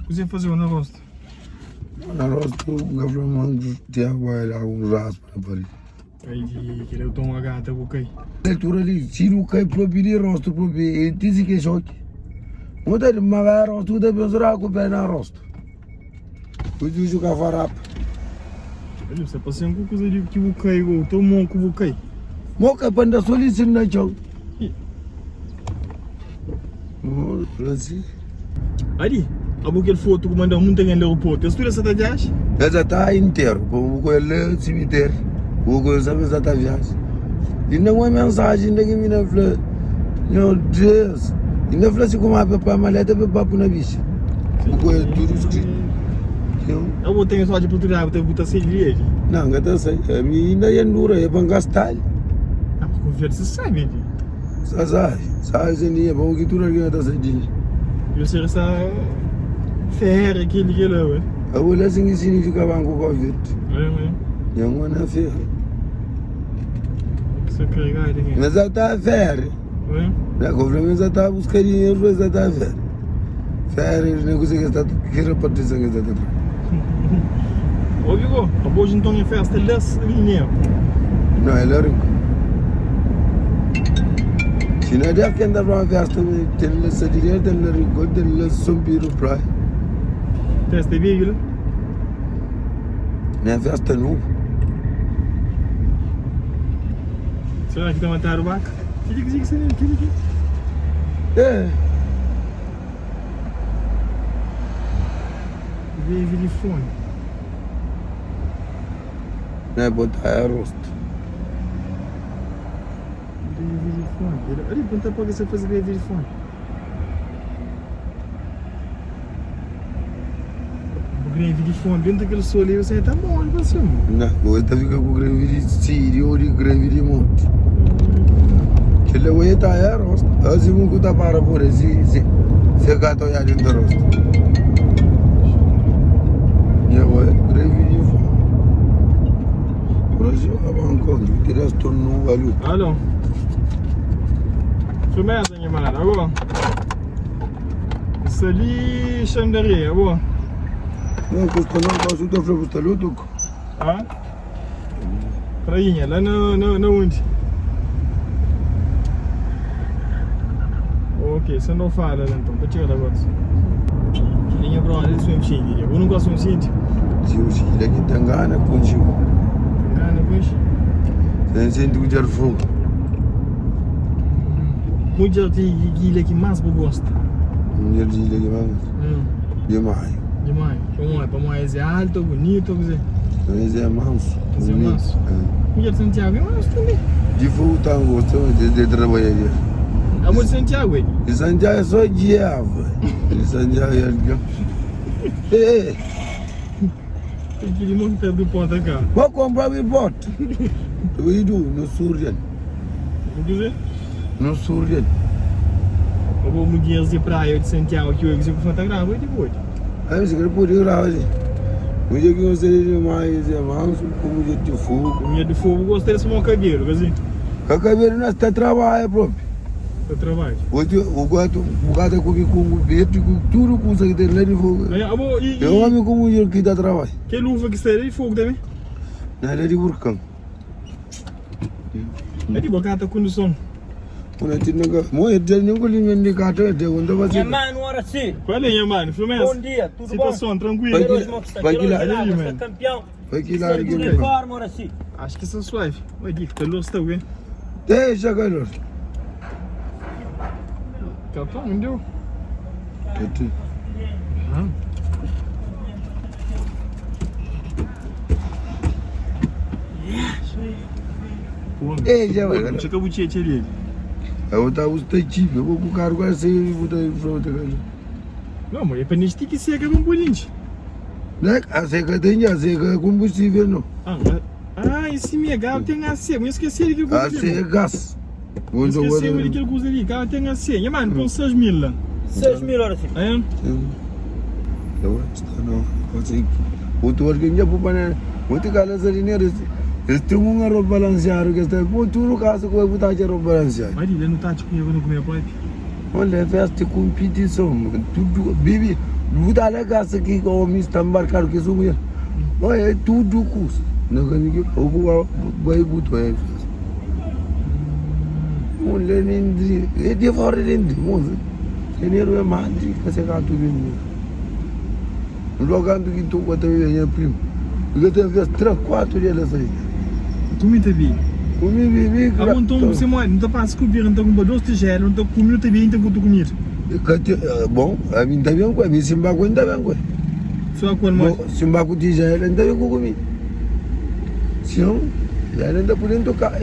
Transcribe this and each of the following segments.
Cos'è facevo un arrosto? Un arrosto che avremmo ti aveva un raspo per Aí, que eu tomo a gata, ok. lettura lì, si rucca proprio di arrosto proprio e ti si che sciocchi. Ma dai, ma arrosto da pensare che per arrosto. Quindi io gioca a fare rap. Olha, você passei com coisa de que buquei, eu tô monco com buquei. Mo che panda soli sin na ciao. Oh, così. Ali, abu aquele foto que mandou muito em aeroporto. Eu estou essa viagem? Essa tá inteiro, com quel cemitério. O que sabe essa tá viagem. E não é mensagem da que me na flor. Meu Deus. E na flor se como a pepa maleta pepa na bicha. O que é tudo escrito. Eu botei só de Portugal, eu tenho que botar sem ele. Não, gata sai. A minha ainda é dura, é para gastar. Ah, mas conversa sabe, né? Sai, nem é bom que tudo aqui está saindo. Eu sei essa ferra aquele que lá, ué. A olha assim significa banco Covid. É. Não é na ferra. Você carregar ele aqui. Mas já está ferra. É. O governo já está buscando dinheiro, já está ferra. Ferra, ele não consegue estar querendo participar que está. Ô, Vigo, acabou de então minha festa dessa linha. Não, ele é rico. Se não der que andar para uma festa, tem que ser direto, tem que rico, tem que subir o praia. Festa de vídeo, Não é festa não. será que está a matar o vaca? Que seria aquilo aqui? É. Veio de fone. Não é botar arroz. Veio de fone. Olha, pergunta para você fazer veio de fone. O greve de fone dentro daquele sol ali, você está bom, olha para cima. Não, hoje está ficando com greve de sírio ou de greve de monte. Que ele vai estar arroz. Assim como está para por esse gato aí dentro do arroz. Greve de fome. Brasil abancou, que tiras tornou valeu. Alô? Firmeza, minha mano, agora. Isso ali, xandaria, agora. Não, custa não, posso estar para buscar luto. Ah? Prainha, lá na onde? Ok, você não fala então, para tirar agora. Que linha para onde isso é um xingue? Eu não gosto de um xingue. Se o Chile aqui tem gana, contigo. Gana, pois? Sem sentir o jar fogo. Muito de guilha que mais eu gosto. Mulher de Chile aqui, vamos. Demais. Demais. Como é? Para mais é alto, bonito, quer dizer. Mas é manso. Mas é manso. Mulher de Santiago é manso também. De fogo tá gostando de trabalhar. Amor de Santiago, hein? E Santiago é só diabo. E Santiago é aqui. Ei! Tem que ir muito perto do ponto cá. Vou comprar o bote. Eu ido no Surjan. O que dizer? No Surjan. Eu vou me guiar de praia de Santiago que eu vou fotografar e depois. Aí você quer por ir lá hoje. O dia que você é mais é manso, como o dia de fogo. O dia de fogo eu gostei desse mocagueiro, quer dizer. A cabeça não está trabalhando próprio. Eu trabalho. Hoje o gato com o verde, com tudo consegue ter lá de fogo. É um homem como eu que dá trabalho. Que luva que está de fogo também? Não é de burcão. É de boca a condução. Quando a gente não morre, já não colhe nem de gato, é de onde vai ser. Minha mano, ora sim. Qual é, minha mano? Firmeza? Bom dia, tudo Situação bom? tranquila. Vai que lá, Você é campeão. vai que lá, Tudo em forma, ora sim. Acho que são suave. Vai aqui, que louco está bem. Deixa, calor. Capão, não deu? Ah. Ei, já vai. Deixa que eu botei ali. Eu vou estar usando chip, eu vou com o carro agora sem botar em frente. Não, mas é para neste que seca um bolinho. Não, a seca tem, a seca é combustível, não. Ah, esse meu carro tem AC, mas eu esqueci ele que eu A seca é gás. Eu esqueci ele que ele usa ali, carro tem AC. E mano, com 6 mil lá. 6 mil horas sim. É? Eu estou não, assim. O tu que já por panar, o te cala essa linha este um roupa balanceado que está com tudo caso que vai botar de roupa balanceado. Mas ele não está tipo eu não comer pipe. Olha, festa competição, tudo bibi, Luta la casa que o mi está embarcado que subiu. Vai é tudo custo. Não ganha que o vai buto é. Um lenindri, é de fora lenindri, moço. Dinheiro é mandri, que se cá tudo bem. Logando que tu bota aí primo. Porque tem vezes 3, 4 dias aí. Tu me teve. Comi vivi. Agora então você morre, não tá para descobrir, não tá com dois tigelos, não tá com comida também, então com tu comida. Bom, a mim tá bem com a mim, simba com tá bem com. Só com mais. Simba com tigelo, não tá bem com comi. Sim, já não tá podendo tocar.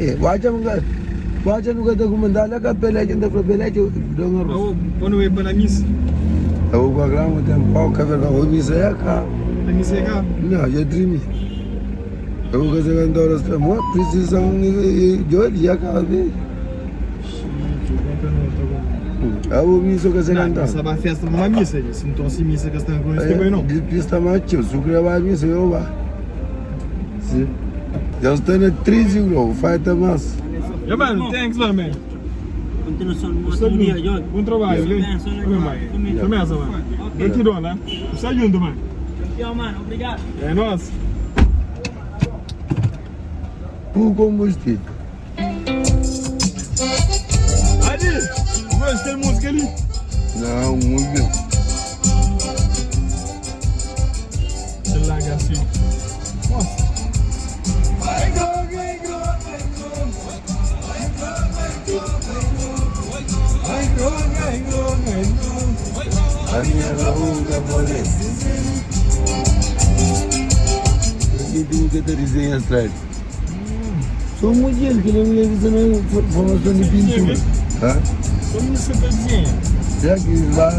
Wacha no kata kumandala ka pela gente para pela que dongo. Oh, quando é para missa. Eu vou agora um tempo pau que vai o missa é cá. A missa é cá. Não, já trimi. Eu vou fazer quando horas para mo precisam de olhar cá ver. Eu vou missa que se canta. Essa é a festa de uma missa, se não se missa que está com isso também não. De pista macho, sucre vai missa eu vou. Sim. Já estou na 3 euros, faz mais. Yeah man, thanks man. Continuação do Gostou nosso dia, muito. John. Bom trabalho, viu? Começa, mano. Sai junto, mano. Sai junto, mano. Campeão, mano. Obrigado. É nóis. O combustível. Ali! Gosta de música ali? Não, muito bem. Você larga assim. Nossa. A minha longa boleta. Eu tenho que ter desenho atrás. Sou muito gente que não me lembro de formação de pintura. Tá? Como você está dizendo? Já que lá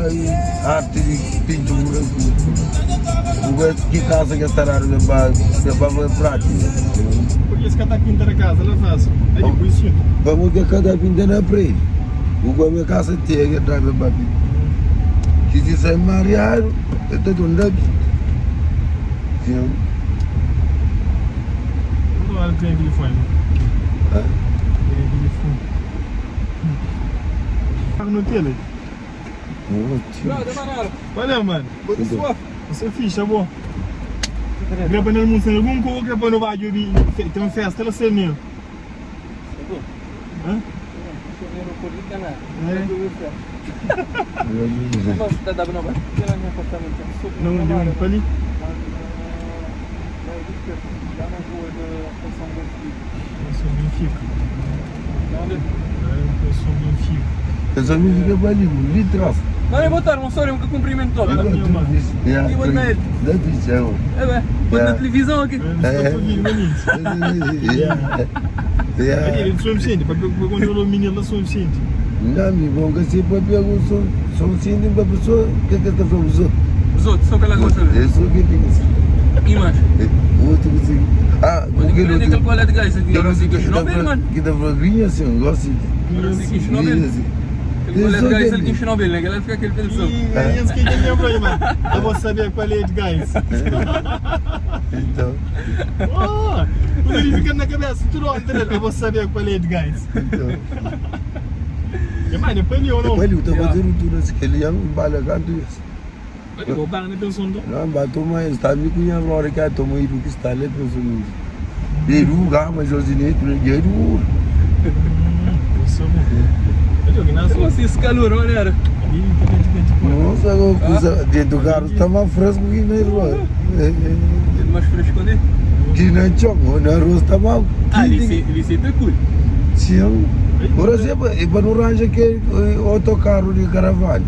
arte de pintura, que casa que estará no bairro, se é para prática. Porque esse cara está pintando a casa, ela faz. Aí por isso. Vamos ter cada pinta na parede. O governo é casa tem que trazer para mim. Se você mariar, eu estou dando aqui. Sim. Toda hora tem aquele fone. Tem aquele fone. Paga no tele. Valeu, mano. Você é fixe, tá bom? Gravando a música, algum coisa gravando o vídeo, tem uma festa, ela sei mesmo. Hã? Não, deu um pali? São Benfica. São Benfica. Essa música é para ali, literal. Não é botar um sório que cumprimentou. Olha a minha mãe. E o e-mail? Da pichão. É bem, põe na televisão aqui. Ele é suficiente, para controlar o menino é suficiente. Não, meu bom, que se para pegar o som ciente para a pessoa, o que é que está falando os outros? Os outros, só que ela gosta. Isso que tem que ser. E mais? O outro que se... Ah, Mas porque tem aquele qualidade de gás aqui. Eu não sei que Chernobyl, mano. que está falando vinha assim, eu gosto de... Eu não sei que Chernobyl. Aquele qualidade de gás ali em Chernobyl, né? Que ela fica aquele tensão. E é isso que ele lembrou aí, mano. Eu vou saber qual é de gás. Então, Oh, ele fica na cabeça, tudo ontem, eu vou saber qual é de gás. E mano, depois ele ou não? depois ele está fazendo tudo assim, que ele já não vale canto isso. Ele vou parar na pensão do. Não, vai tomar, está me cunhando lá, que tomou isso que está ali, pensou nisso. Ele lugar, mas eu disse, ele é duro. Isso é bom. Eu não sei. Você esse calor, olha. Nossa, a coisa dentro do carro está mais fresco que na rua. Ele mais fresco, né? Que na chão, na rua está mais... Ah, ele se tá cool. Sim. Por exemplo, e para não arranjar aquele autocarro de caravana.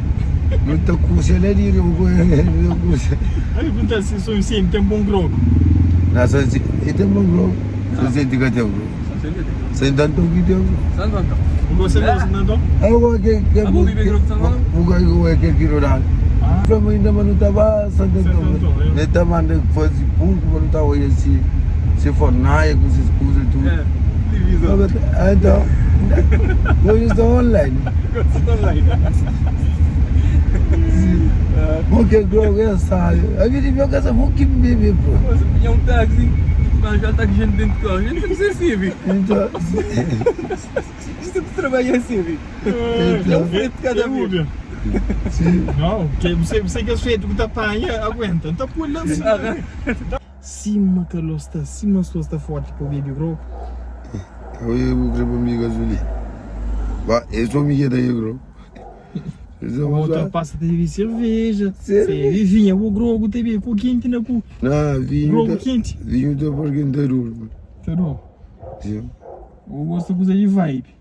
Não está custa ali, não custa. Aí pergunta se sou incêndio, tem um bom grogo. Nasa, e tem um globo. Você tem que ter um globo. Sem tanto que tem um globo. Santo Antão. Você não, não? Agora que... Abu Bibi Grobo Santo Antão? Bukan que kilo dah. From ainda não estava Santo Antônio. é. Ele estava mandando fazer pulpo, não estava aí se for naia com essas coisas tudo. É, televisão. Então, eu estou online. Gosto online. Porque globo é sábio. A vida meu casa vou que bebê pô. Você tinha um táxi, mas já está com gente dentro do carro. Gente tem que ser civil. Então, Isso que trabalha assim, viu? então, Cada vez. Sim. Não, que você que é feito que tá apanha, aguenta. Tá pulando. Cima que ela está, cima só está forte para o vídeo, bro. Eu vou gravar minha gasolina. Bah, eu sou minha daí, bro. Outra passa teve cerveja. Sério? Vinha o grogo teve com quente na cu. Não, Grogo quente. vinho da porque inteiro. Entendeu? Sim. Eu gosto de coisa de vibe.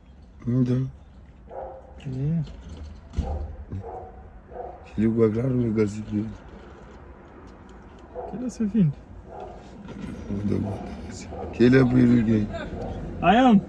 Então, É. ele vai claro no gasolina. Que é seu filho? Que ele é para ele. I am.